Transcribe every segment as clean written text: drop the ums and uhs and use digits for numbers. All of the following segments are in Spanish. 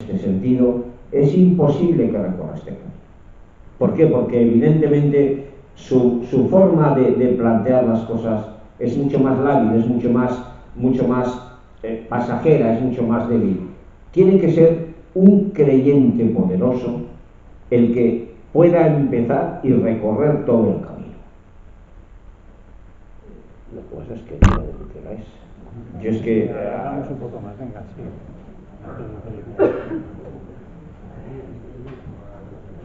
En este sentido, es imposible que recorra este camino. ¿Por qué? Porque evidentemente su forma de plantear las cosas es mucho más lábil, es mucho más pasajera, es mucho más débil. Tiene que ser un creyente poderoso el que pueda empezar y recorrer todo el camino. Lo que pasa es que no lo que queráis. Yo es que... Hagamos un poco más, venga, sí.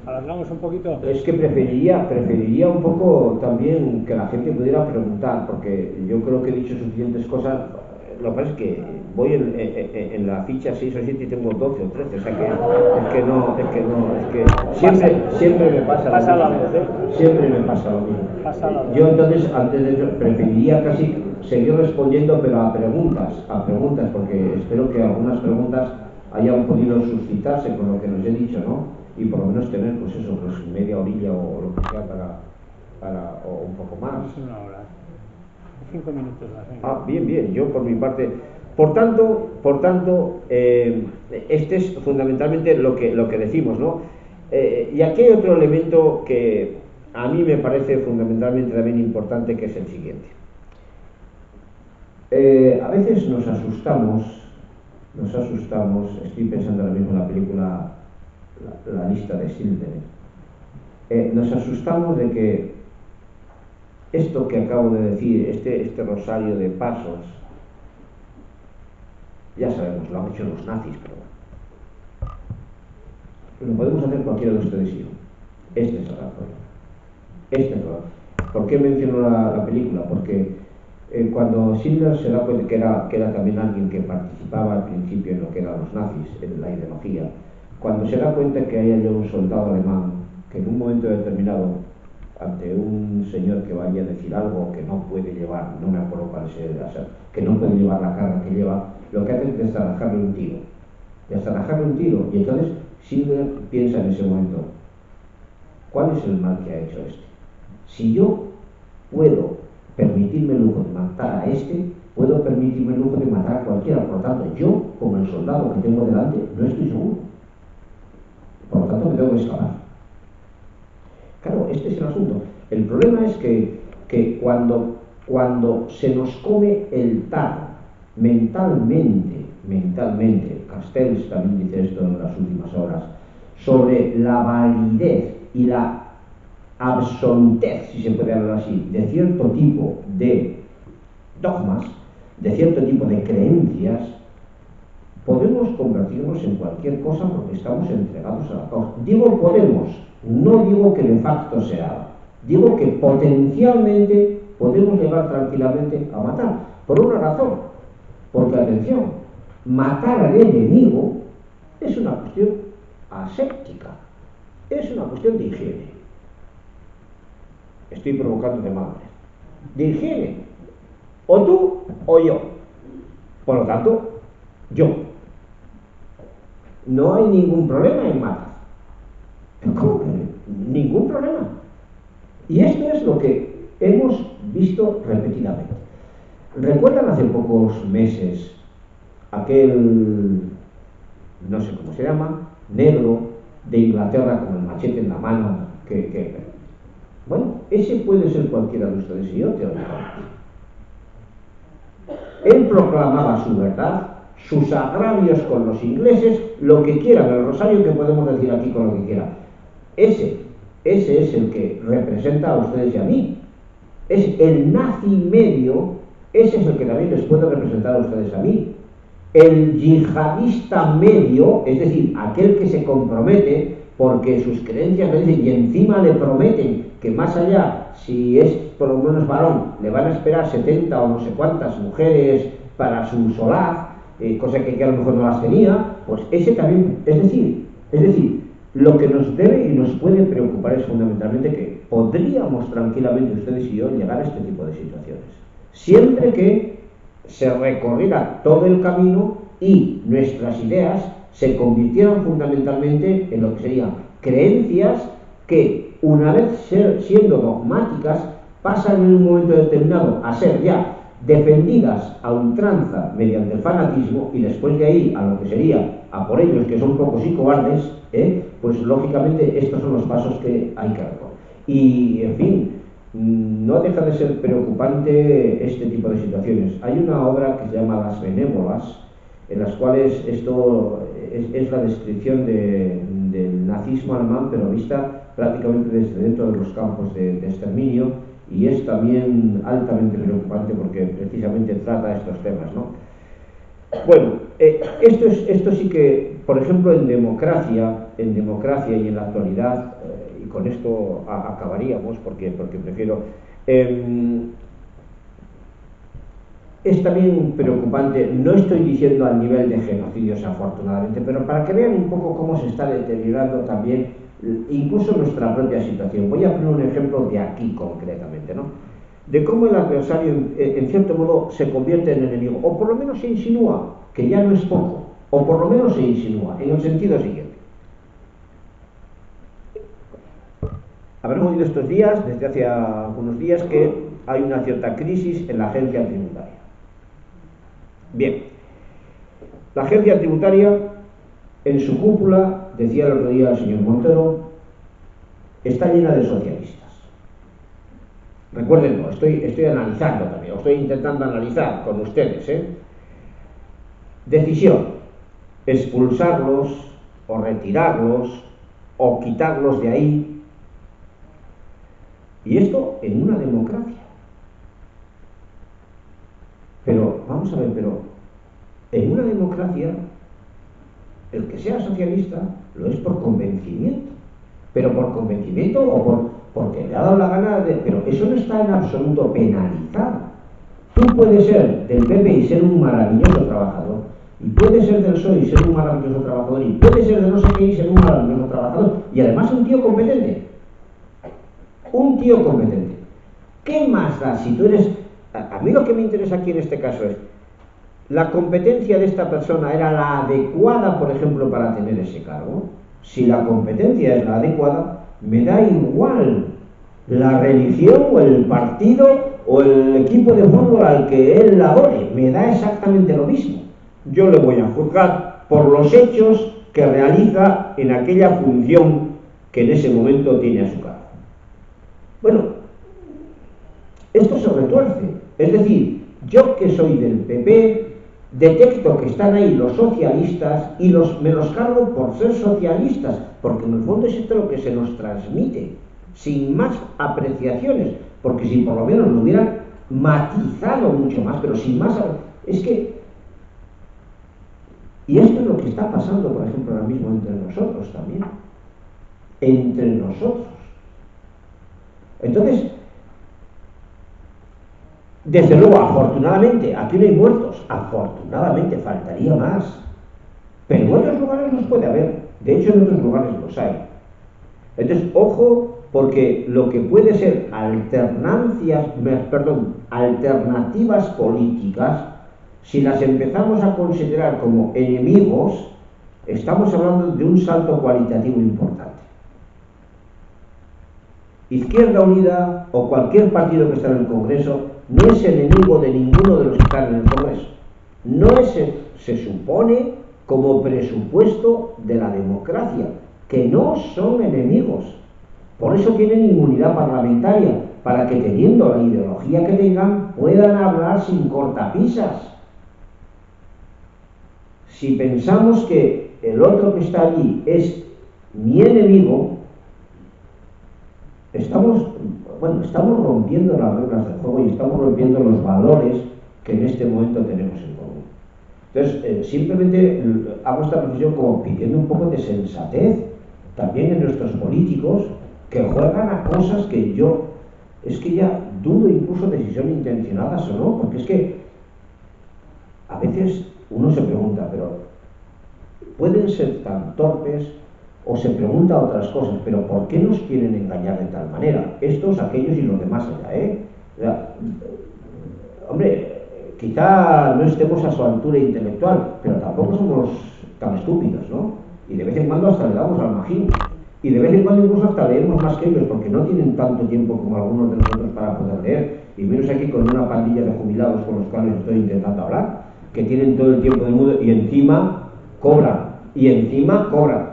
Alargamos un poquito. Es que preferiría un poco también que la gente pudiera preguntar, porque yo creo que he dicho suficientes cosas. Lo que pasa es que voy en la ficha 6 o 7 y tengo 12 o 13, o sea que siempre me pasa lo mismo. Siempre me pasa lo mismo. Yo entonces, antes de eso, preferiría casi seguir respondiendo, pero a preguntas, porque espero que algunas preguntas hayan podido suscitarse con lo que nos he dicho, ¿no? Y por lo menos tener, pues eso, pues media orilla o lo que sea o un poco más. Una hora. 5 minutos más. Venga. Ah, bien, yo por mi parte. Por tanto, este es fundamentalmente lo que decimos, ¿no? Y aquí hay otro elemento que a mí me parece fundamentalmente también importante, que es el siguiente. A veces nos asustamos, estoy pensando ahora mismo en la película La lista de Schindler. Nos asustamos de que esto que acabo de decir, este rosario de pasos, ya sabemos, lo han hecho los nazis, pero lo podemos hacer cualquiera de ustedes y yo. Este es el razón. ¿Por qué menciono la película? Porque cuando Schindler se da cuenta que era también alguien que participaba al principio en lo que eran los nazis, en la ideología, cuando se da cuenta que hay un soldado alemán que en un momento determinado, ante un señor que vaya a decir algo que no puede llevar, no me acuerdo cuál es que no puede llevar la carga que lleva, lo que hace es desarrajarle un tiro. Y entonces Schindler piensa en ese momento, ¿cuál es el mal que ha hecho este? Si yo puedo permitirme el lujo de matar a este, puedo permitirme el lujo de matar a cualquiera. Por lo tanto, yo, como el soldado que tengo delante, no estoy seguro. Por lo tanto, me tengo que escapar. Claro, este es el asunto. El problema es que cuando se nos come el tarro mentalmente, Castells también dice esto en las últimas horas, sobre la validez y la absolutez, si se puede hablar así, de cierto tipo de dogmas, de cierto tipo de creencias, podemos convertirnos en cualquier cosa porque estamos entregados a la causa. Digo podemos, no digo que de facto se haga, digo que potencialmente podemos llegar tranquilamente a matar, por una razón, porque atención, matar al enemigo es una cuestión aséptica, es una cuestión de higiene. Estoy provocando de madre. De higiene. O tú o yo. Por lo tanto, yo. No hay ningún problema en matar. ¿Cómo que no? Ningún problema. Y esto es lo que hemos visto repetidamente. ¿Recuerdan hace pocos meses aquel, no sé cómo se llama, negro de Inglaterra con el machete en la mano bueno, ese puede ser cualquiera de ustedes y yo, teóricamente. Él proclamaba su verdad, sus agravios con los ingleses, lo que quieran, el rosario que podemos decir aquí con lo que quieran. Ese es el que representa a ustedes y a mí. Es el nazi medio, ese es el que también les puede representar a ustedes y a mí. El yihadista medio, es decir, aquel que se compromete porque sus creencias le dicen y encima le prometen que más allá, si es por lo menos varón, le van a esperar 70 o no sé cuántas mujeres para su solaz, cosa que a lo mejor no las tenía, pues ese también, es decir, lo que nos debe y nos puede preocupar es fundamentalmente que podríamos tranquilamente ustedes y yo llegar a este tipo de situaciones, siempre que se recorriera todo el camino y nuestras ideas se convirtieran fundamentalmente en lo que serían creencias que, una vez siendo dogmáticas, pasan en un momento determinado a ser ya defendidas a ultranza mediante el fanatismo, y después de ahí a lo que sería a por ellos, que son pocos y cobardes, pues lógicamente estos son los pasos que hay que recorrer. Y, en fin, no deja de ser preocupante este tipo de situaciones. Hay una obra que se llama Las Benévolas, en las cuales esto es la descripción del nazismo alemán, pero vista prácticamente desde dentro de los campos de exterminio, y es también altamente preocupante porque precisamente trata estos temas, ¿no? Bueno, esto sí que, por ejemplo, en democracia y en la actualidad, y con esto acabaríamos porque prefiero, es también preocupante. No estoy diciendo al nivel de genocidios, afortunadamente, pero para que vean un poco cómo se está deteriorando también incluso nuestra propia situación. Voy a poner un ejemplo de aquí concretamente, ¿no? De cómo el adversario, en cierto modo, se convierte en enemigo, o por lo menos se insinúa, que ya no es poco, o por lo menos se insinúa, en el sentido siguiente. Habremos oído estos días, desde hace algunos días, que hay una cierta crisis en la agencia tributaria. Bien, la agencia tributaria, en su cúpula, decía el otro día el señor Montero, está llena de socialistas. Recuérdenlo, estoy analizando también, estoy intentando analizar con ustedes, Decisión: expulsarlos, o retirarlos, o quitarlos de ahí. Y esto en una democracia. Pero, vamos a ver, en una democracia, el que sea socialista lo es por convencimiento. Pero por convencimiento o porque le ha dado la gana de... Pero eso no está en absoluto penalizado. Tú puedes ser del PP y ser un maravilloso trabajador, y puedes ser del PSOE y ser un maravilloso trabajador, y puedes ser de no sé qué y ser un maravilloso trabajador, y además un tío competente. Un tío competente. ¿Qué más da si tú eres... A mí lo que me interesa aquí en este caso es, ¿la competencia de esta persona era la adecuada, por ejemplo, para tener ese cargo? Si la competencia es la adecuada, me da igual la religión o el partido o el equipo de fútbol al que él adore, me da exactamente lo mismo. Yo le voy a juzgar por los hechos que realiza en aquella función que en ese momento tiene a su cargo. Bueno, esto se retuerce. Es decir, yo que soy del PP, detecto que están ahí los socialistas y me los cargo por ser socialistas, porque en el fondo es esto lo que se nos transmite, sin más apreciaciones, porque si por lo menos lo hubieran matizado mucho más, pero sin más... Es que... Y esto es lo que está pasando, por ejemplo, ahora mismo entre nosotros también. Entre nosotros. Entonces, desde luego, afortunadamente, aquí no hay muertos. Afortunadamente, faltaría más. Pero en otros lugares los puede haber. De hecho, en otros lugares los hay. Entonces, ojo, porque lo que puede ser alternativas políticas, si las empezamos a considerar como enemigos, estamos hablando de un salto cualitativo importante. Izquierda Unida o cualquier partido que está en el Congreso no es enemigo de ninguno de los que están en el Congreso. No es, se supone, como presupuesto de la democracia, que no son enemigos. Por eso tienen inmunidad parlamentaria, para que, teniendo la ideología que tengan, puedan hablar sin cortapisas. Si pensamos que el otro que está allí es mi enemigo, estamos rompiendo las reglas del juego y estamos rompiendo los valores que en este momento tenemos en común. Entonces, simplemente hago esta reflexión como pidiendo un poco de sensatez también en nuestros políticos, que juegan a cosas que es que ya dudo incluso de si son intencionadas o no, porque es que a veces uno se pregunta, pero pueden ser tan torpes, o se pregunta otras cosas, pero ¿por qué nos quieren engañar de tal manera? Estos, aquellos y los demás allá, O sea, hombre, quizá no estemos a su altura intelectual, pero tampoco somos tan estúpidos, ¿no? Y de vez en cuando hasta le damos al magín. Y de vez en cuando incluso hasta leemos más que ellos, porque no tienen tanto tiempo como algunos de nosotros para poder leer. y menos aquí con una pandilla de jubilados con los cuales estoy intentando hablar, que tienen todo el tiempo del mundo y encima cobran,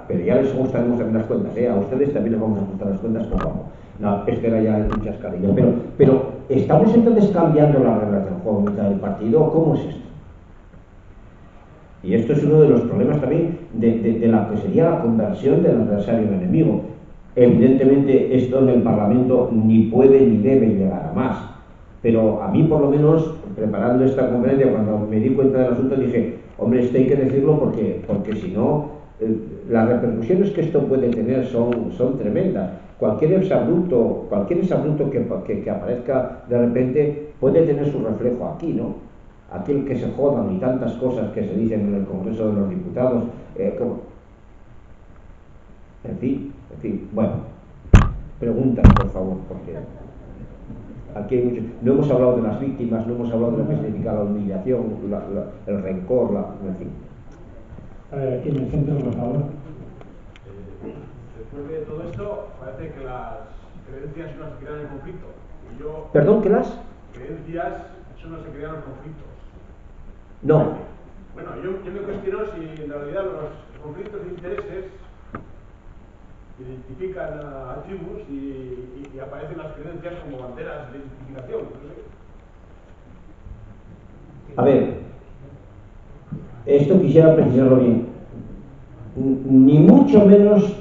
pero ya les ajustaremos también las cuentas, a ustedes también les vamos a ajustar las cuentas poco a poco. No, este era ya un chascarrillo, pero ¿estamos entonces cambiando las reglas del juego en mitad del partido o cómo es esto? Y esto es uno de los problemas también de la que sería la conversión del adversario en enemigo. Evidentemente esto en el Parlamento ni puede ni debe llegar a más, pero a mí por lo menos, preparando esta conferencia, cuando me di cuenta del asunto dije, hombre, esto hay que decirlo porque si no, las repercusiones que esto puede tener son tremendas. Cualquier exabrupto que aparezca de repente puede tener su reflejo aquí, ¿no? Aquel que se jodan y tantas cosas que se dicen en el Congreso de los Diputados, en fin, bueno, preguntas por favor, porque aquí hay mucho. No hemos hablado de las víctimas, no hemos hablado de lo que significa la humillación, el rencor, en fin. A ver, aquí en el centro, por favor. Después de todo esto, parece que las creencias no se crean en conflicto. ¿Perdón, qué las? Creencias, eso no se crean en conflictos. No. Bueno, yo me cuestiono si en realidad los conflictos de intereses identifican a tribus y aparecen las creencias como banderas de identificación. No sé. A ver, esto quisiera precisarlo bien. Ni mucho menos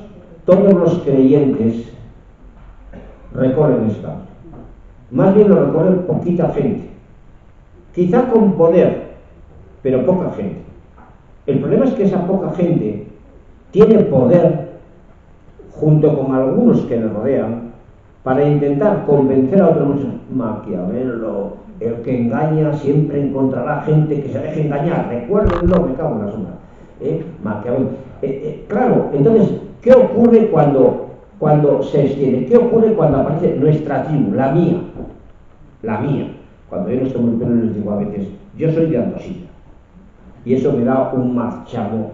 todos los creyentes recorren esto. Más bien lo recorren poquita gente. Quizá con poder, pero poca gente. El problema es que esa poca gente tiene poder, junto con algunos que le rodean, para intentar convencer a otros. Maquiavelo, el que engaña siempre encontrará gente que se deje engañar. Recuérdenlo, me cago en la sombra. Maquiavelo. Claro, entonces, ¿qué ocurre cuando se extiende? ¿Qué ocurre cuando aparece nuestra tribu, la mía? La mía. Cuando yo no estoy muy pelo les digo a veces, yo soy de Andosilla. Y eso me da un marchamo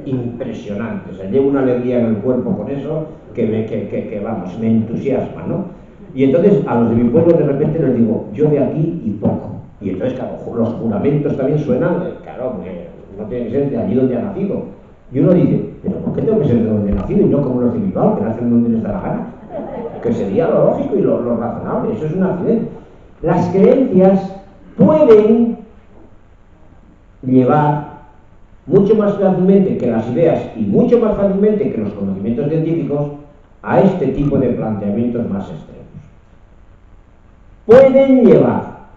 impresionante. O sea, llevo una alegría en el cuerpo con eso que vamos, me entusiasma, ¿no? Y entonces a los de mi pueblo de repente les digo, yo de aquí y poco. Y entonces, claro, los juramentos también suenan, claro, porque no tiene que ser de allí donde ha nacido. Y uno dice, pero ¿por qué tengo que ser de donde he nacido y no como los de Bilbao, que nacen donde les da la gana? Que sería lo lógico y lo razonable, eso es un accidente. Las creencias pueden llevar mucho más fácilmente que las ideas y mucho más fácilmente que los conocimientos científicos a este tipo de planteamientos más extremos. Pueden llevar,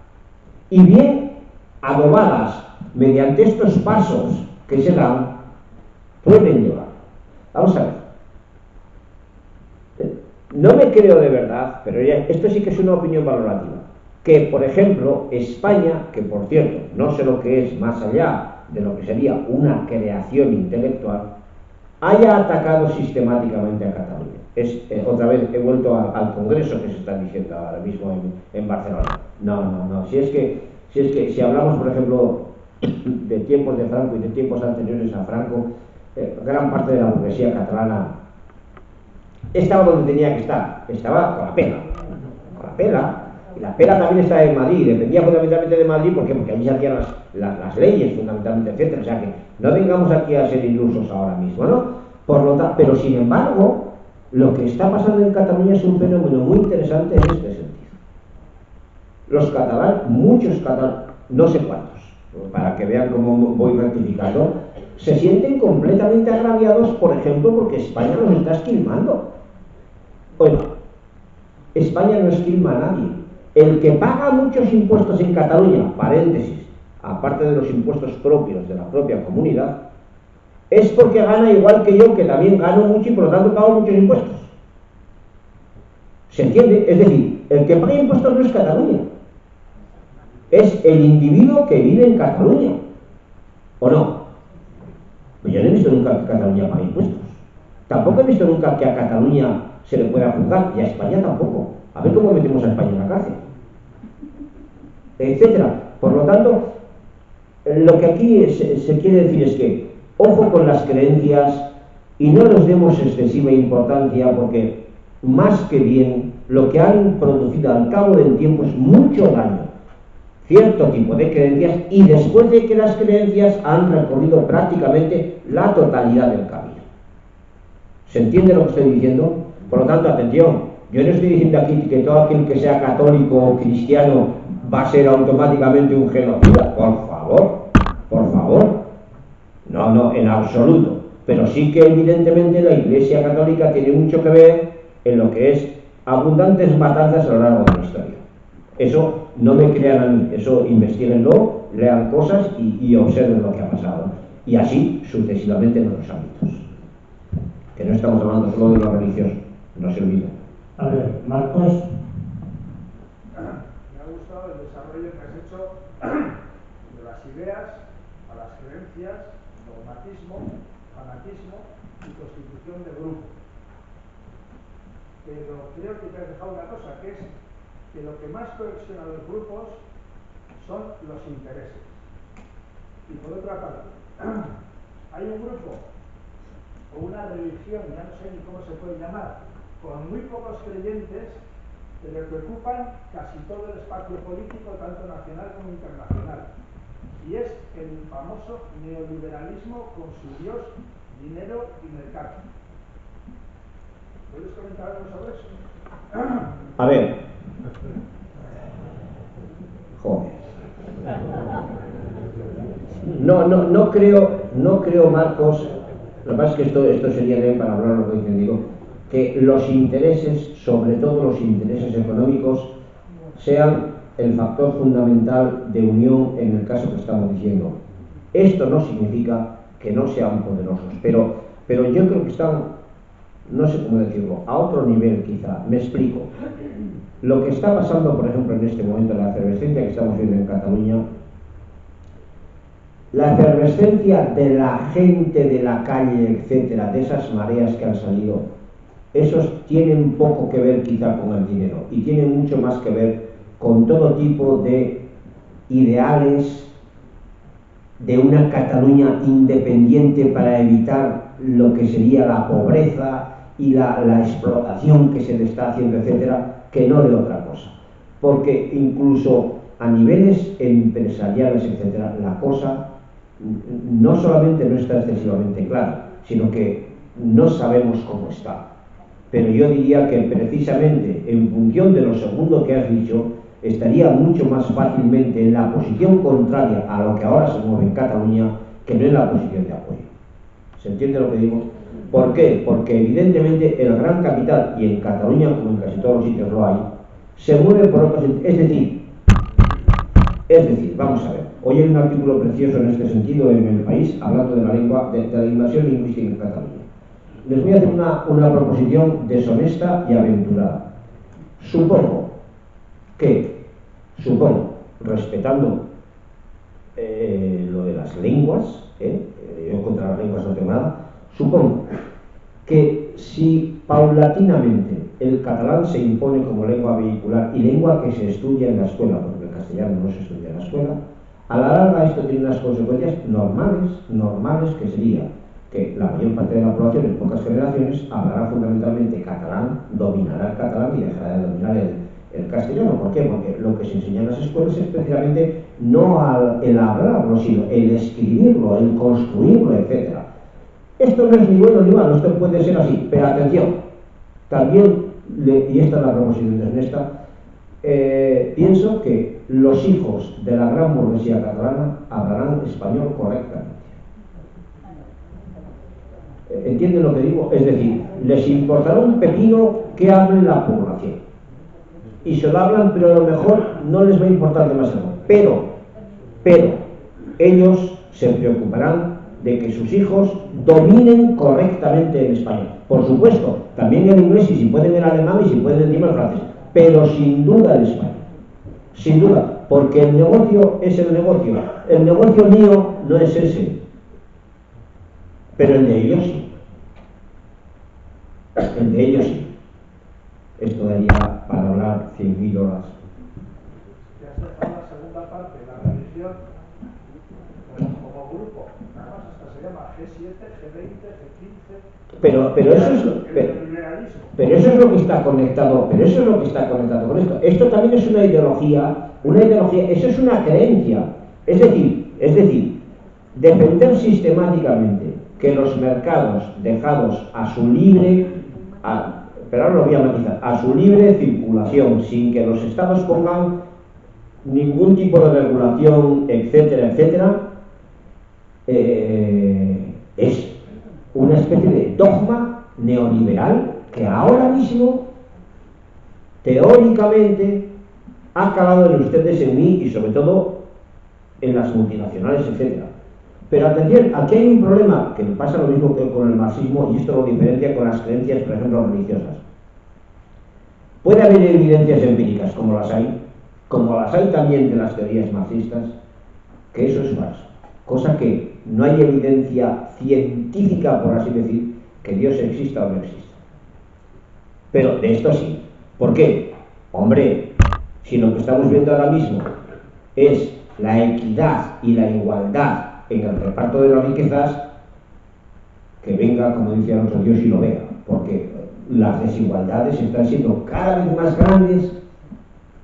y bien adobadas mediante estos pasos que se dan, pueden llevar. Vamos a ver. No me creo de verdad, pero ya, esto sí que es una opinión valorativa, que por ejemplo España, que por cierto no sé lo que es más allá de lo que sería una creación intelectual, haya atacado sistemáticamente a Cataluña. Otra vez he vuelto al Congreso que se está diciendo ahora mismo en Barcelona. No. Si hablamos, por ejemplo, de tiempos de Franco y de tiempos anteriores a Franco, gran parte de la burguesía catalana estaba donde tenía que estar, estaba con la pela. Y la pela también está en Madrid, dependía fundamentalmente de Madrid, ¿por qué? Porque allí se hacían las leyes fundamentalmente, etcétera. O sea que no vengamos aquí a ser ilusos ahora mismo, ¿no? Por lo tanto, pero sin embargo, lo que está pasando en Cataluña es un fenómeno muy interesante en este sentido. Los catalanes, muchos catalanes, no sé cuántos, para que vean cómo voy rectificando, se sienten completamente agraviados, por ejemplo, porque España los está esquilmando. Bueno, España no esquilma a nadie. El que paga muchos impuestos en Cataluña, paréntesis, aparte de los impuestos propios de la propia comunidad, es porque gana igual que yo, que también gano mucho y por lo tanto pago muchos impuestos. ¿Se entiende? Es decir, el que paga impuestos no es Cataluña, es el individuo que vive en Cataluña. ¿O no? Pues yo no he visto nunca que Cataluña pague impuestos. Tampoco he visto nunca que a Cataluña se le pueda juzgar, y a España tampoco. A ver cómo metemos a España en la cárcel, etcétera. Por lo tanto, lo que aquí se quiere decir es que ojo con las creencias y no les demos excesiva importancia, porque más que bien, lo que han producido al cabo del tiempo es mucho daño. Cierto tipo de creencias, y después de que las creencias han recorrido prácticamente la totalidad del camino. ¿Se entiende lo que estoy diciendo? Por lo tanto, atención, yo no estoy diciendo aquí que todo aquel que sea católico o cristiano va a ser automáticamente un genocida. Por favor. No, en absoluto. Pero sí que evidentemente la Iglesia Católica tiene mucho que ver en lo que es abundantes matanzas a lo largo de la historia. Eso no me crean a mí, eso investíguenlo, lean cosas y observen lo que ha pasado. Y así sucesivamente en otros ámbitos. Que no estamos hablando solo de lo religioso, no se olviden. A ver, Marcos. Me ha gustado el desarrollo que has hecho de las ideas a las creencias, dogmatismo, fanatismo y constitución de grupo. Pero creo que te has dejado una cosa, que es que lo que más cohesiona a los grupos son los intereses. Y por otra parte, hay un grupo o una religión, ya no sé ni cómo se puede llamar, con muy pocos creyentes, pero que ocupan casi todo el espacio político, tanto nacional como internacional. Y es el famoso neoliberalismo con su Dios, dinero y mercado. ¿Puedes comentar algo sobre eso? A ver. Joder. No creo, Marcos, lo que pasa es que esto sería bien para hablar lo que digo, que los intereses, sobre todo los intereses económicos, sean el factor fundamental de unión en el caso que estamos diciendo. Esto no significa que no sean poderosos, pero yo creo que están, no sé cómo decirlo, a otro nivel quizá. Me explico. Lo que está pasando, por ejemplo, en este momento, la efervescencia que estamos viendo en Cataluña, la efervescencia de la gente de la calle, etcétera, de esas mareas que han salido, esos tienen poco que ver quizá con el dinero y tienen mucho más que ver con todo tipo de ideales de una Cataluña independiente para evitar lo que sería la pobreza y la explotación que se le está haciendo, etcétera, que no de otra cosa. Porque incluso a niveles empresariales, etcétera, la cosa no solamente no está excesivamente clara, sino que no sabemos cómo está. Pero yo diría que precisamente en función de lo segundo que has dicho, estaría mucho más fácilmente en la posición contraria a lo que ahora se mueve en Cataluña que no en la posición de apoyo. ¿Se entiende lo que digo? ¿Por qué? Porque evidentemente el gran capital, y en Cataluña como en casi todos los sitios lo hay, se mueve por otros. Es decir, vamos a ver, hoy hay un artículo precioso en este sentido en El País, hablando de la lengua, de la inmersión lingüística en Cataluña. Les voy a hacer una proposición deshonesta y aventurada. Supongo, respetando lo de las lenguas, yo contra las lenguas no tengo nada, supongo que si paulatinamente el catalán se impone como lengua vehicular y lengua que se estudia en la escuela, porque el castellano no se estudia en la escuela, a la larga esto tiene unas consecuencias normales, que sería que la mayor parte de la población en pocas generaciones hablará fundamentalmente catalán, dominará el catalán y dejará de dominar el castellano. ¿Por qué? Porque lo que se enseña en las escuelas es precisamente no el hablarlo, sino el escribirlo, el construirlo, etc. Esto no es ni bueno ni malo, esto puede ser así, pero atención, también, y esta es la proposición deshonesta, pienso que los hijos de la gran burguesía catalana hablarán español correctamente. ¿Entienden lo que digo? Es decir, les importará un pepino que hable la población. Y se lo hablan, pero a lo mejor no les va a importar demasiado. Pero, ellos se preocuparán de que sus hijos dominen correctamente el español. Por supuesto, también el inglés, y si pueden el alemán, y si pueden encima el francés. Pero sin duda el español. Sin duda, porque el negocio es el negocio. El negocio mío no es ese. Pero el de ellos sí. El de ellos sí. Esto daría para hablar 100.000 horas. Te has dejado la segunda parte, la religión como grupo. Además, hasta se llama G7, G20, G15. Pero eso es. El liberalismo liberalismo. Pero eso es lo que está conectado, pero eso es lo que está conectado con esto. Esto también es una ideología, eso es una creencia. Es decir, defender sistemáticamente que los mercados dejados a su libre, pero ahora lo voy a matizar, a su libre circulación, sin que los estados pongan ningún tipo de regulación, etcétera, etcétera, es una especie de dogma neoliberal que ahora mismo, teóricamente, ha calado en ustedes, en mí y sobre todo en las multinacionales, etcétera. Pero atención, aquí hay un problema que pasa lo mismo que con el marxismo, y esto lo diferencia con las creencias, por ejemplo, religiosas. Puede haber evidencias empíricas, como las hay también de las teorías marxistas, que eso es falso. Cosa que no hay evidencia científica, por así decir, que Dios exista o no exista. Pero de esto sí. ¿Por qué? Hombre, si lo que estamos viendo ahora mismo es la equidad y la igualdad en el reparto de las riquezas, que venga, como decía el otro, Dios y lo vea, porque las desigualdades están siendo cada vez más grandes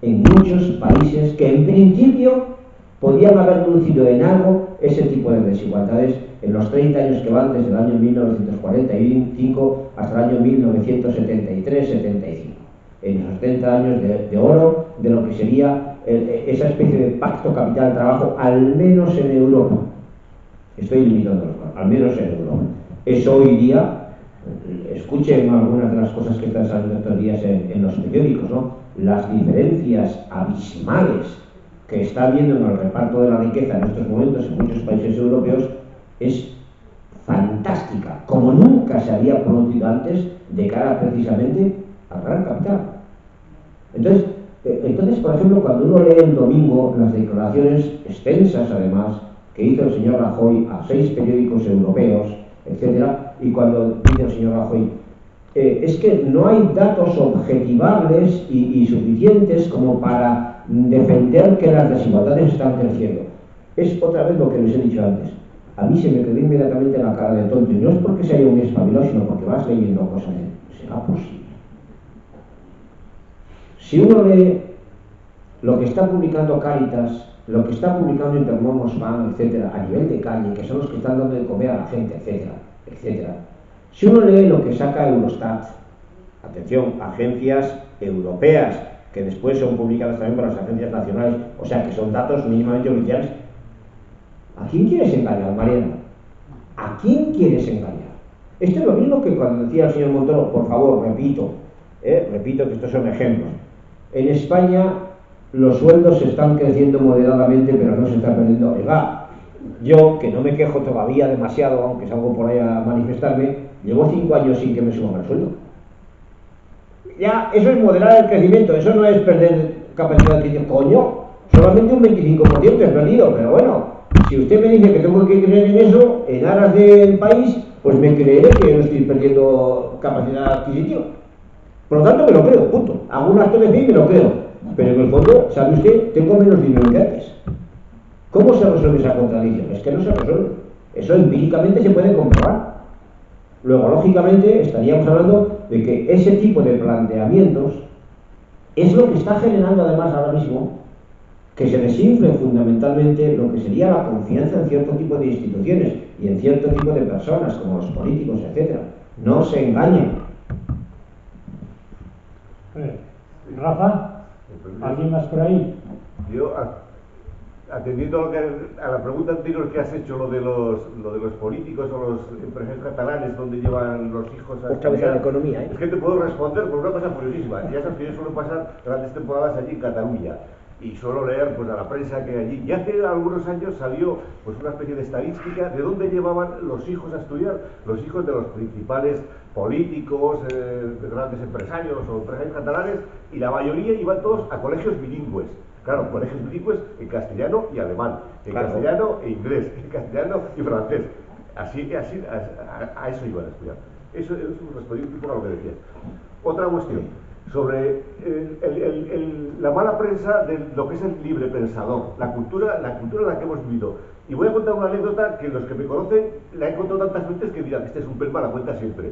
en muchos países que en principio podían haber reducido en algo ese tipo de desigualdades en los 30 años que van desde el año 1945 hasta el año 1973-75, en esos 30 años de oro de lo que sería esa especie de pacto capital-trabajo, al menos en Europa. Estoy limitándolo, al menos en Europa. Eso hoy día, escuchen algunas de las cosas que están saliendo estos días en los periódicos, ¿no? Las diferencias abismales que está habiendo en el reparto de la riqueza en estos momentos en muchos países europeos es fantástica, como nunca se había producido antes de cara precisamente al gran capital. Entonces, por ejemplo, cuando uno lee el domingo las declaraciones extensas, además, que hizo el señor Rajoy a 6 periódicos europeos, etcétera, y cuando dice el señor Rajoy, es que no hay datos objetivables y suficientes como para defender que las desigualdades están creciendo. Es otra vez lo que les he dicho antes. A mí se me quedó inmediatamente la cara de tonto, y no es porque se haya un espabilado, sino porque vas leyendo cosas de, ¿será posible? Si uno lee lo que está publicando Cáritas, lo que está publicando Intermón, Oxfam, etcétera, a nivel de calle, que son los que están dando de comer a la gente, etcétera, etcétera. Si uno lee lo que saca Eurostat, atención, agencias europeas, que después son publicadas también por las agencias nacionales, o sea que son datos mínimamente oficiales, ¿a quién quieres engañar, Mariano? ¿A quién quieres engañar? Esto es lo mismo que cuando decía el señor Montoro, por favor, repito que estos son ejemplos. En España los sueldos están creciendo moderadamente, pero no se está perdiendo. Oiga, yo, que no me quejo todavía demasiado, aunque salgo por ahí a manifestarme, llevo 5 años sin que me suban el sueldo. Ya, eso es moderar el crecimiento, eso no es perder capacidad de adquisición. Coño, solamente un 25% he perdido, pero bueno, si usted me dice que tengo que creer en eso, en aras del país, pues me creeré que no estoy perdiendo capacidad adquisitiva. Por lo tanto, me lo creo, punto. Hago un acto de fe y me lo creo. Pero en el fondo, ¿sabe usted? Tengo menos dinero que antes. ¿Cómo se resuelve esa contradicción? Es que no se resuelve. Eso empíricamente se puede comprobar. Luego, lógicamente, estaríamos hablando de que ese tipo de planteamientos es lo que está generando además ahora mismo que se desinfle fundamentalmente lo que sería la confianza en cierto tipo de instituciones y en cierto tipo de personas, como los políticos, etc. No se engañen. Rafa, ¿alguien más por ahí? Yo, atendiendo a la pregunta anterior que has hecho, lo de los políticos o los empresarios catalanes donde llevan los hijos a otra vez a la economía, es que te puedo responder por una cosa curiosísima. Ya sabes que yo suelo pasar grandes temporadas allí en Cataluña y suelo leer pues a la prensa que hay allí. Y hace algunos años salió pues una especie de estadística de dónde llevaban los hijos a estudiar, los hijos de los principales políticos, grandes empresarios o empresarios catalanes, y la mayoría iban todos a colegios bilingües. Claro, colegios bilingües en castellano y alemán, en castellano e inglés, en castellano y francés. Así a eso iban a estudiar. Eso es respondiendo un poco a lo que decías. Otra cuestión, sobre la mala prensa de lo que es el libre pensador, la cultura en la que hemos vivido. Y voy a contar una anécdota que los que me conocen la he contado tantas veces que dirán, este es un pelma, la cuenta siempre.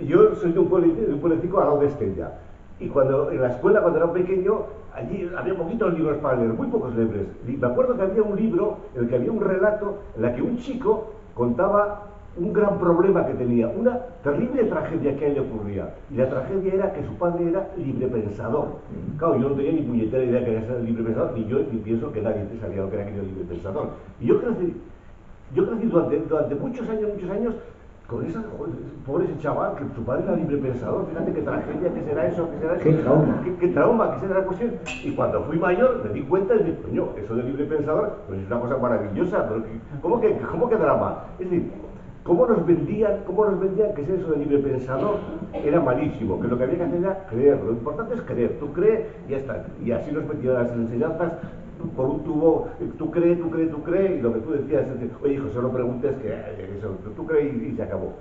Yo soy de un pueblecico al lado de Estella. Y cuando en la escuela, cuando era pequeño, allí había poquitos libros para leer, muy pocos libros. Y me acuerdo que había un libro en el que había un relato en el que un chico contaba un gran problema que tenía, una terrible tragedia que a él le ocurría. Y la tragedia era que su padre era librepensador. Claro, yo no tenía ni puñetera idea que era ser librepensador, ni yo ni pienso que nadie sabía lo que era aquello librepensador. Y yo crecí durante muchos años, con esa, joder, pobre ese chaval, que su padre era librepensador, fíjate qué tragedia, qué será eso, qué trauma, qué trauma, qué será la cuestión. Y cuando fui mayor me di cuenta y dije, coño, eso de librepensador, pues es una cosa maravillosa, pero ¿cómo que drama? Es decir, ¿cómo nos vendían que ser eso de librepensador era malísimo? Que lo que había que hacer era creer, lo importante es creer, tú crees y ya está. Y así nos metían las enseñanzas por un tubo, tú crees, y lo que tú decías es decir, oye hijo, solo preguntes que eso, tú crees y se acabó.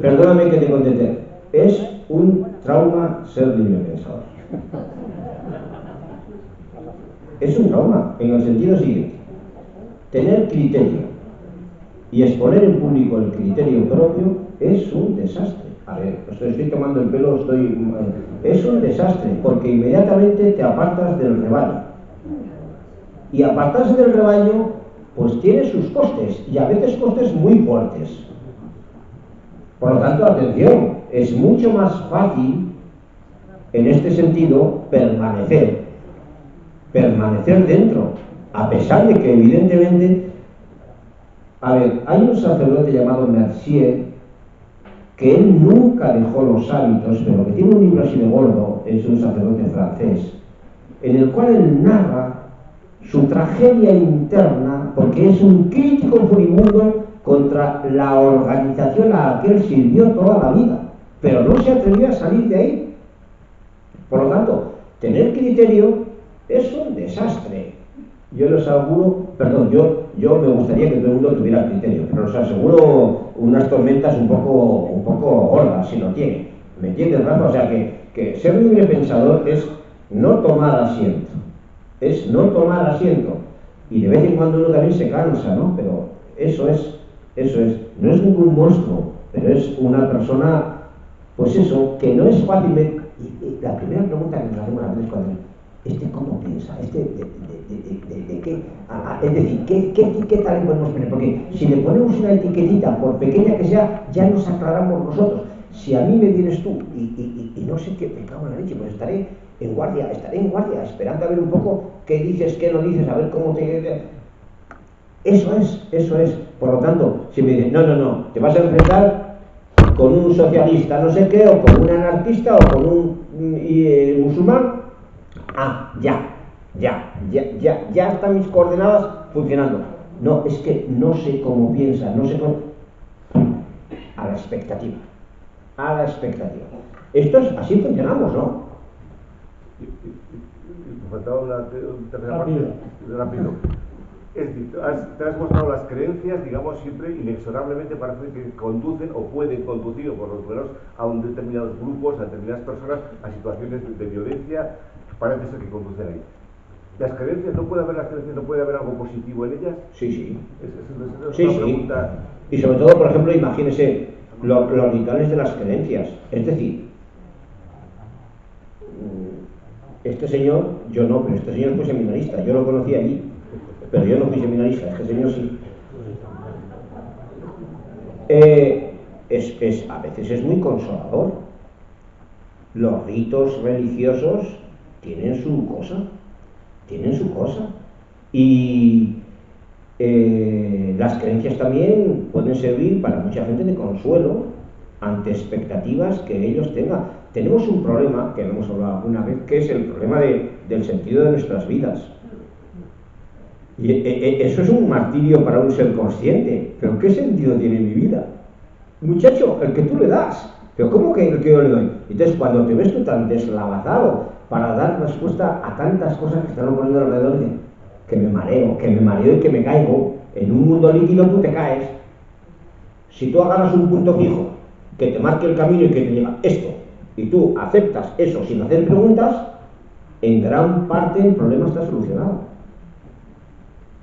Perdóname que te conteste, es un trauma ser librepensador. Es un trauma, en el sentido siguiente: tener criterio y exponer en público el criterio propio es un desastre. A ver, estoy tomando el pelo, es un desastre, porque inmediatamente te apartas del rebaño. Y apartarse del rebaño, pues tiene sus costes, y a veces costes muy fuertes. Por lo tanto, atención, es mucho más fácil, en este sentido, permanecer dentro, a pesar de que evidentemente, a ver, hay un sacerdote llamado Mercier, que él nunca dejó los hábitos, pero que tiene un libro así de gordo, es un sacerdote francés, en el cual él narra su tragedia interna, porque es un crítico furibundo contra la organización a la que él sirvió toda la vida, pero no se atrevió a salir de ahí. Por lo tanto, tener criterio es un desastre. Yo les aseguro, perdón, yo me gustaría que todo el mundo tuviera criterio, pero os aseguro unas tormentas un poco gordas si lo tiene. ¿Me entiendes, Rafa? O sea que ser libre pensador es no tomar asiento. Y de vez en cuando uno también se cansa, ¿no? Pero eso es. No es ningún monstruo, pero es una persona, pues eso, que no es fácilmente. Y la primera pregunta que nos hacemos a veces cuando ¿cómo piensa? ¿De qué? Es decir, ¿qué etiqueta le podemos poner? Porque si le ponemos una etiquetita, por pequeña que sea, ya nos aclaramos nosotros. Si a mí me vienes tú y no sé qué, me cago en la leche, pues estaré en guardia, esperando a ver un poco qué dices, qué no dices, a ver cómo te... Eso es. Por lo tanto, si me dicen, no, te vas a enfrentar con un socialista no sé qué, o con un anarquista, o con un musulmán, ya están mis coordenadas funcionando. No, es que no sé cómo piensa, no sé cómo... A la expectativa. Así funcionamos, ¿no? Me faltaba una tercera parte. Rápido. Es decir, te has mostrado las creencias, digamos, siempre inexorablemente parece que conducen o pueden conducir, o por lo menos a determinados grupos, a determinadas personas, a situaciones de violencia, parece ser que conducen ahí. ¿Las creencias, no puede haber algo positivo en ellas? Sí. Es una pregunta. Y sobre todo, por ejemplo, imagínese los rituales de las creencias. Es decir, este señor, yo no, pero este señor fue seminarista, yo lo conocí allí, pero yo no fui seminarista, este señor sí. A veces es muy consolador. Los ritos religiosos tienen su cosa. Y las creencias también pueden servir para mucha gente de consuelo ante expectativas que ellos tengan. Tenemos un problema, que hemos hablado alguna vez, que es el problema del sentido de nuestras vidas. Y eso es un martirio para un ser consciente. ¿Pero qué sentido tiene mi vida? Muchacho, el que tú le das. ¿Pero cómo que el que yo le doy? Entonces, cuando te ves tú tan deslavazado para dar respuesta a tantas cosas que están ocurriendo alrededor, que me mareo y que me caigo, en un mundo líquido tú te caes. Si tú agarras un punto fijo que te marque el camino y que te diga esto, y tú aceptas eso sin hacer preguntas, en gran parte el problema está solucionado.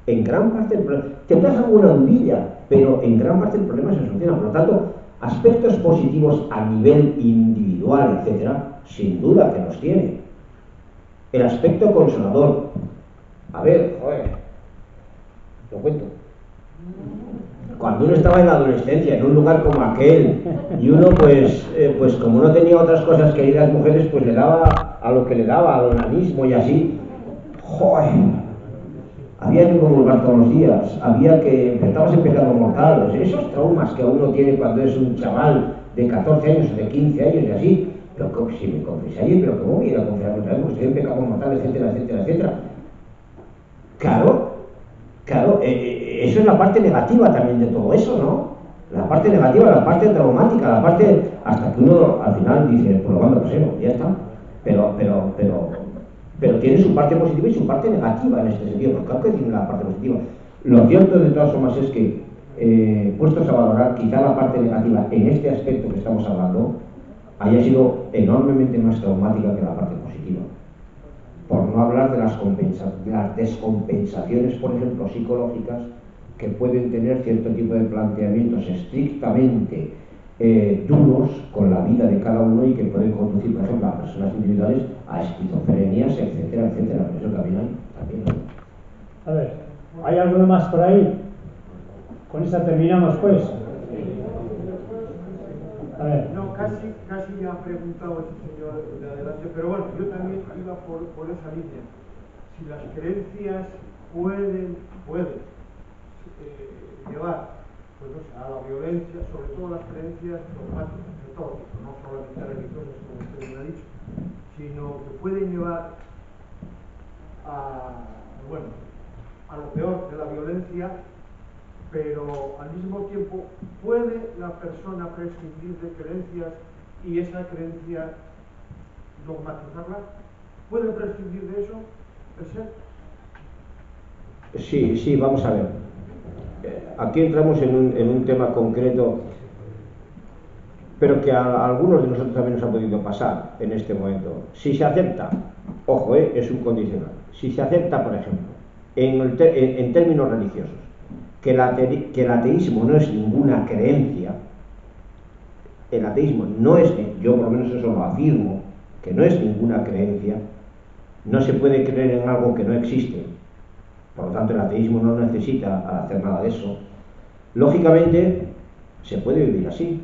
En gran parte el problema, tendrás alguna dudilla, pero en gran parte el problema se soluciona. Por lo tanto, Aspectos positivos a nivel individual, etcétera, sin duda que los tiene. El aspecto consolador. A ver, joder, lo cuento. Cuando uno estaba en la adolescencia, en un lugar como aquel, y uno pues como no tenía otras cosas que ir a las mujeres, pues le daba a lo que le daba, al onanismo y así. ¡Joder! Había que comulgar todos los días, había que... estabas en pecado mortal, esos traumas que uno tiene cuando es un chaval de 14 años o de 15 años y así. Pero si me confesáis, pero ¿cómo voy a ir a confesar otra vez? Porque estoy en pecado mortal, etcétera, etcétera, etcétera. Claro, eso es la parte negativa también de todo eso, ¿no? La parte negativa, la parte traumática, la parte... hasta que uno al final dice, pues lo mando a paseo, ya está. Pero tiene su parte positiva y su parte negativa en este sentido, porque claro que tiene la parte positiva. Lo cierto de todas formas es que, puestos a valorar, quizá la parte negativa en este aspecto que estamos hablando haya sido enormemente más traumática que la parte positiva. Por no hablar de las descompensaciones, por ejemplo, psicológicas, que pueden tener cierto tipo de planteamientos estrictamente duros con la vida de cada uno y que pueden conducir, por ejemplo, a personas individuales a esquizofrenias, etcétera, etcétera. Eso también hay. A ver, ¿hay alguno más por ahí? Con esta terminamos, pues. A ver. No, casi ya ha preguntado este señor de adelante, pero bueno, yo también iba por esa línea. Si las creencias pueden llevar, pues no sé, a la violencia, sobre todo las creencias dogmáticas de todo tipo, no solamente religiosas como usted me ha dicho, sino que pueden llevar a lo peor de la violencia, pero al mismo tiempo puede la persona prescindir de creencias y esa creencia dogmatizarla. ¿Puede prescindir de eso el ser? Sí, vamos a ver. Aquí entramos en un tema concreto, pero que a algunos de nosotros también nos ha podido pasar en este momento. Si se acepta, ojo, es un condicional, si se acepta, por ejemplo, en términos religiosos, que el ateísmo no es ninguna creencia, el ateísmo no es, yo por lo menos eso lo afirmo, que no es ninguna creencia, no se puede creer en algo que no existe, por lo tanto el ateísmo no necesita hacer nada de eso. Lógicamente se puede vivir así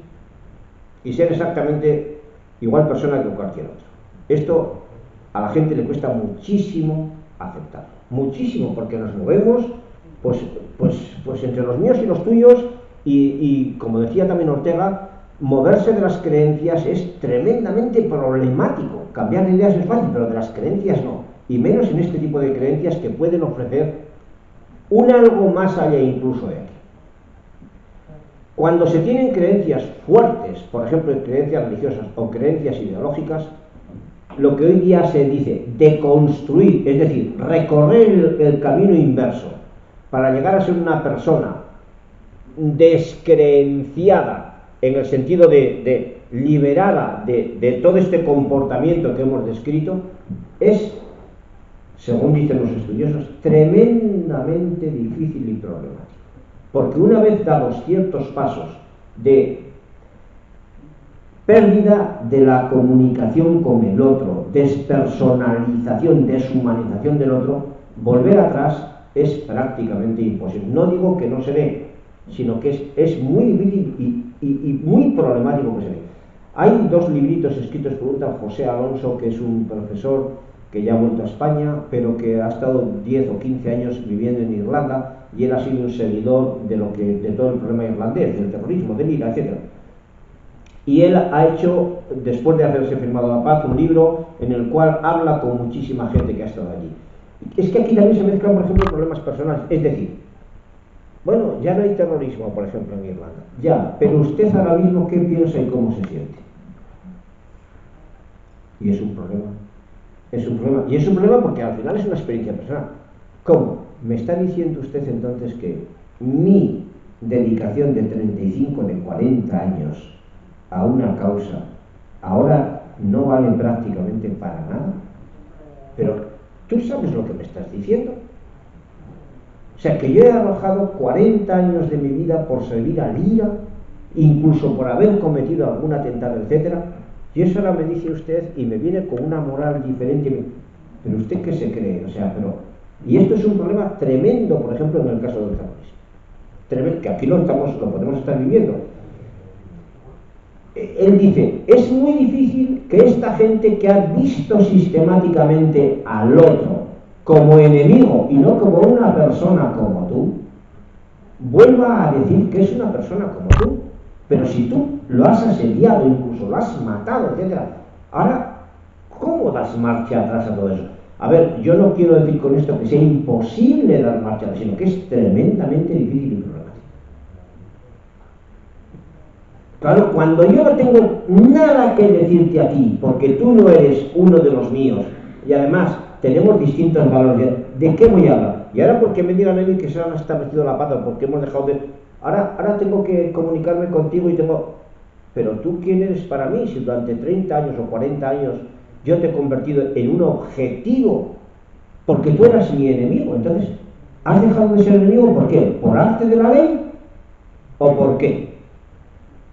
y ser exactamente igual persona que cualquier otro. Esto a la gente le cuesta muchísimo aceptarlo, muchísimo, porque nos movemos pues entre los míos y los tuyos y como decía también Ortega, moverse de las creencias es tremendamente problemático. Cambiar de ideas es fácil, pero de las creencias no, y menos en este tipo de creencias que pueden ofrecer un algo más allá incluso de aquí. Cuando se tienen creencias fuertes, por ejemplo creencias religiosas o creencias ideológicas, lo que hoy día se dice deconstruir, es decir, recorrer el camino inverso para llegar a ser una persona descreenciada en el sentido de liberada de todo este comportamiento que hemos descrito, es, según dicen los estudiosos, tremendamente difícil y problemático. Porque una vez dados ciertos pasos de pérdida de la comunicación con el otro, despersonalización, deshumanización del otro, volver atrás es prácticamente imposible. No digo que no se dé, sino que es muy difícil y muy problemático que se dé. Hay dos libritos escritos por un tal José Alonso, que es un profesor que ya ha vuelto a España, pero que ha estado 10 o 15 años viviendo en Irlanda, y él ha sido un seguidor de todo el problema irlandés, del terrorismo, del IRA, etc. Y él ha hecho, después de haberse firmado la paz, un libro en el cual habla con muchísima gente que ha estado allí. Es que aquí también se mezclan, por ejemplo, problemas personales. Es decir, bueno, ya no hay terrorismo, por ejemplo, en Irlanda. Ya, pero usted ahora mismo, ¿qué piensa y cómo se siente? Y es un problema. Es un problema. Y es un problema porque al final es una experiencia personal. ¿Cómo? ¿Me está diciendo usted entonces que mi dedicación de 35, de 40 años a una causa ahora no vale prácticamente para nada? Pero ¿tú sabes lo que me estás diciendo? O sea, que yo he arrojado 40 años de mi vida por servir al IRA incluso por haber cometido algún atentado, etcétera. Y eso ahora me dice usted y me viene con una moral diferente. Pero usted qué se cree, o sea, pero... Y esto es un problema tremendo, por ejemplo, en el caso del terrorismo. Tremendo, que aquí lo podemos estar viviendo. Él dice, es muy difícil que esta gente que ha visto sistemáticamente al otro como enemigo y no como una persona como tú, vuelva a decir que es una persona como tú. Pero si tú lo has asediado, incluso lo has matado, etc., ahora, ¿cómo das marcha atrás a todo eso? A ver, yo no quiero decir con esto que sea imposible dar marcha atrás, sino que es tremendamente difícil y problemático. Claro, cuando yo no tengo nada que decirte a ti, porque tú no eres uno de los míos, y además tenemos distintos valores, ¿de qué voy a hablar? Y ahora porque me digan a mí que se han establecido la pata, porque hemos dejado de... Ahora tengo que comunicarme contigo y tengo... Pero tú, ¿quién eres para mí? Si durante 30 años o 40 años yo te he convertido en un objetivo, porque tú eras mi enemigo. Entonces, ¿has dejado de ser enemigo? ¿Por qué? ¿Por arte de la ley? ¿O por qué?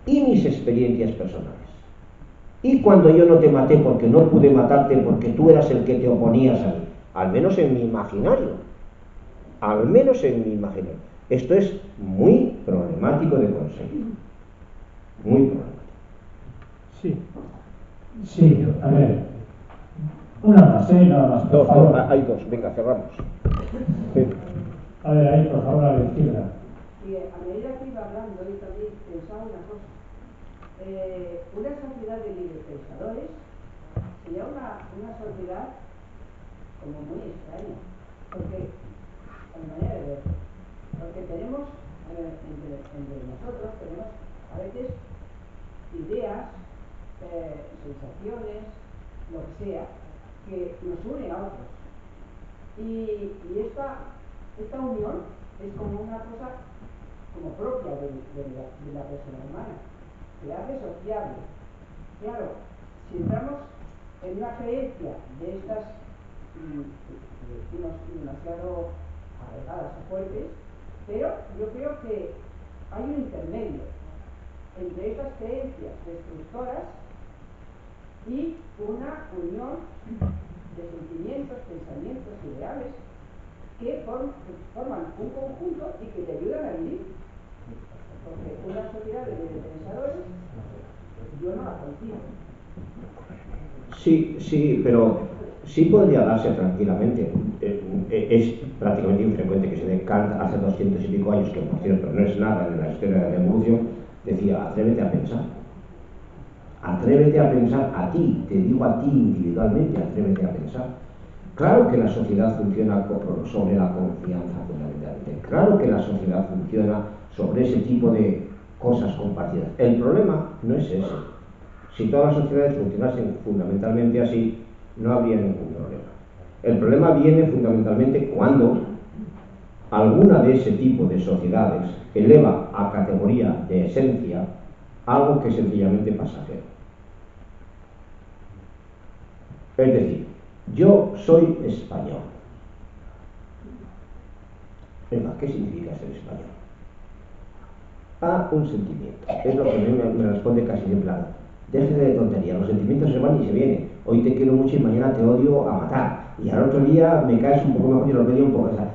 Y mis experiencias personales. Y cuando yo no te maté porque no pude matarte porque tú eras el que te oponías a mí, al menos en mi imaginario. Al menos en mi imaginario. Esto es muy problemático de conseguir. Muy problemático. Sí, a ver. Una más, nada más, por favor. Hay dos, venga, cerramos. A ver, ahí, por favor, a la izquierda. Y a medida que iba hablando, yo también pensaba una cosa. Una sociedad de libres pensadores sería una sociedad como muy extraña, porque, a mi manera de ver, porque tenemos, entre nosotros, tenemos a veces ideas, sensaciones, lo que sea, que nos une a otros. Y esta unión es como una cosa como propia de la persona humana, que hace sociable. Claro, si entramos en una creencia de estas, decimos, demasiado arraigadas o fuertes, pero yo creo que hay un intermedio entre estas creencias destructoras y una unión de sentimientos, pensamientos, ideales que forman un conjunto y que te ayudan a vivir. Porque una sociedad de pensadores yo no la concibo. Sí, pero sí podría darse tranquilamente. Es prácticamente infrecuente que se dé. Kant hace 200 y pico años, que por cierto no es nada en la historia de la evolución, decía, atrévete a pensar. Atrévete a pensar a ti, te digo a ti individualmente, atrévete a pensar. Claro que la sociedad funciona sobre la confianza fundamentalmente. Claro que la sociedad funciona sobre ese tipo de cosas compartidas. El problema no es ese. Si todas las sociedades funcionasen fundamentalmente así, no habría ningún problema. El problema viene fundamentalmente cuando alguna de ese tipo de sociedades eleva a categoría de esencia algo que es sencillamente pasajero. Es decir, yo soy español. Venga, ¿qué significa ser español? Un sentimiento. Es lo que me responde casi de plano. Déjese de tontería, los sentimientos se van y se vienen. Hoy te quiero mucho y mañana te odio a matar. Y al otro día me caes un poco mejor y al otro día un poco. O sea,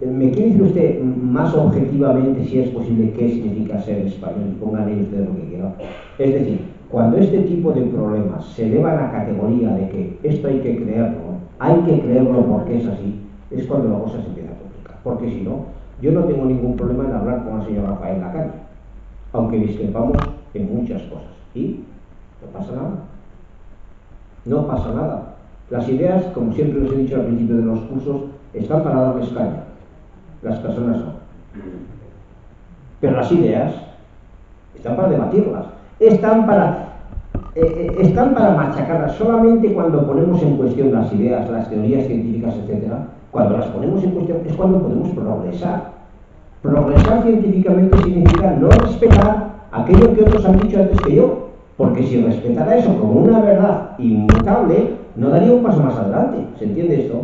¿me quiere decir usted más objetivamente, si es posible, qué significa ser español? Y pongan ahí ustedes lo que quieran. Es decir, cuando este tipo de problemas se elevan a categoría de que esto hay que creerlo porque es así, es cuando la cosa se empieza a complicar. Porque si no, yo no tengo ningún problema en hablar con el señor Rafael Lacalle, aunque discrepamos en muchas cosas. Y no pasa nada. No pasa nada. Las ideas, como siempre les he dicho al principio de los cursos, están para darles caña. Las personas no. Pero las ideas están para debatirlas. Están para machacarlas. Solamente cuando ponemos en cuestión las ideas, las teorías científicas, etc., cuando las ponemos en cuestión es cuando podemos progresar. Progresar científicamente significa no respetar aquello que otros han dicho antes que yo, porque si respetara eso como una verdad inmutable, no daría un paso más adelante. ¿Se entiende esto?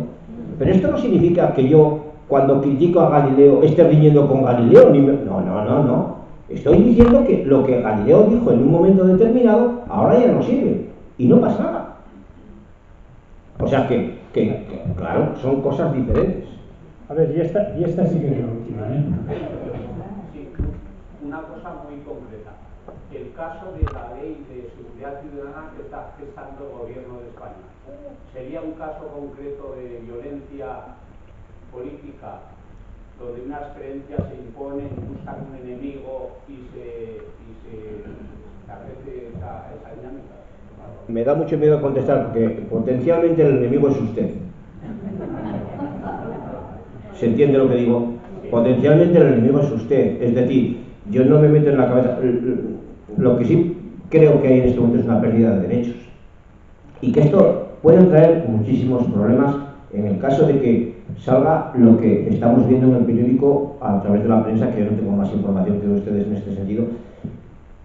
Pero esto no significa que yo, cuando critico a Galileo, esté riñendo con Galileo. No. Estoy diciendo que lo que Galileo dijo en un momento determinado ahora ya no sirve y no pasa nada. O sea que claro, son cosas diferentes. A ver, y esta sí que es la última, ¿eh? Sí, una cosa muy concreta. El caso de la ley de seguridad ciudadana que está gestando el gobierno de España. ¿Sería un caso concreto de violencia política donde unas creencias se imponen, buscan un enemigo y se establece esa dinámica? Me da mucho miedo contestar porque potencialmente el enemigo es usted. ¿Se entiende lo que digo? Potencialmente el enemigo es usted. Es decir, yo no me meto en la cabeza. Lo que sí creo que hay en este momento es una pérdida de derechos. Y que esto puede traer muchísimos problemas en el caso de que salga lo que estamos viendo en el periódico a través de la prensa, que yo no tengo más información que ustedes en este sentido.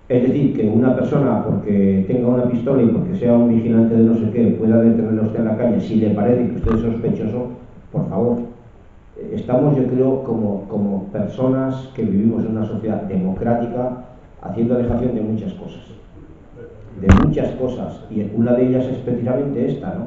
Es decir, que una persona, porque tenga una pistola y porque sea un vigilante de no sé qué, pueda detenerlo a usted en la calle, si le parece que usted es sospechoso, por favor. Estamos, yo creo, como personas que vivimos en una sociedad democrática, haciendo alejación de muchas cosas. De muchas cosas. Y una de ellas es precisamente esta, ¿no?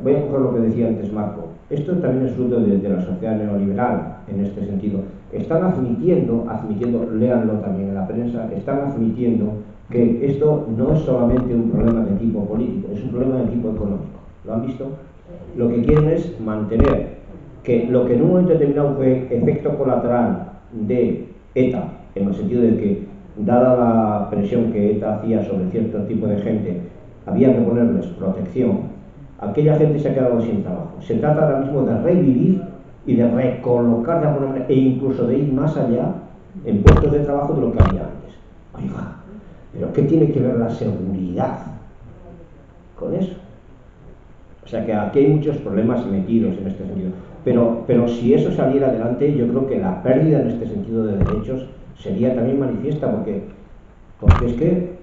Voy a coger lo que decía antes Marco. Esto también es fruto de la sociedad neoliberal, en este sentido. Están admitiendo, léanlo también en la prensa, están admitiendo que esto no es solamente un problema de tipo político, es un problema de tipo económico. ¿Lo han visto? Lo que quieren es mantener que lo que en un momento determinado fue efecto colateral de ETA, en el sentido de que, dada la presión que ETA hacía sobre cierto tipo de gente, había que ponerles protección. Aquella gente se ha quedado sin trabajo. Se trata ahora mismo de revivir y de recolocar de alguna manera, e incluso de ir más allá en puestos de trabajo de lo que había antes. Oiga, ¿pero qué tiene que ver la seguridad con eso? O sea que aquí hay muchos problemas metidos en este sentido. Pero si eso saliera adelante, yo creo que la pérdida en este sentido de derechos sería también manifiesta, porque es que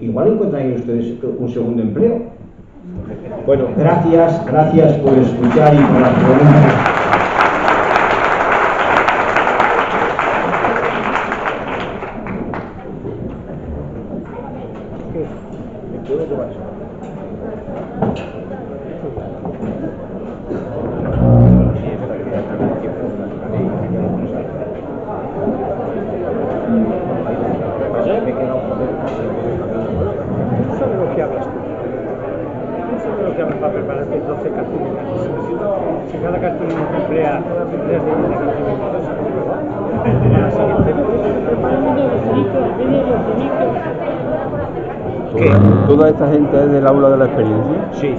igual encuentran ahí ustedes un segundo empleo. Bueno, gracias por escuchar y por las preguntas. ¿Me puedo llevar eso? Para prepararte 12 cartulinas. Si cada cartulina emplea 3 de una ¿Toda esta gente es del aula de la experiencia? Sí.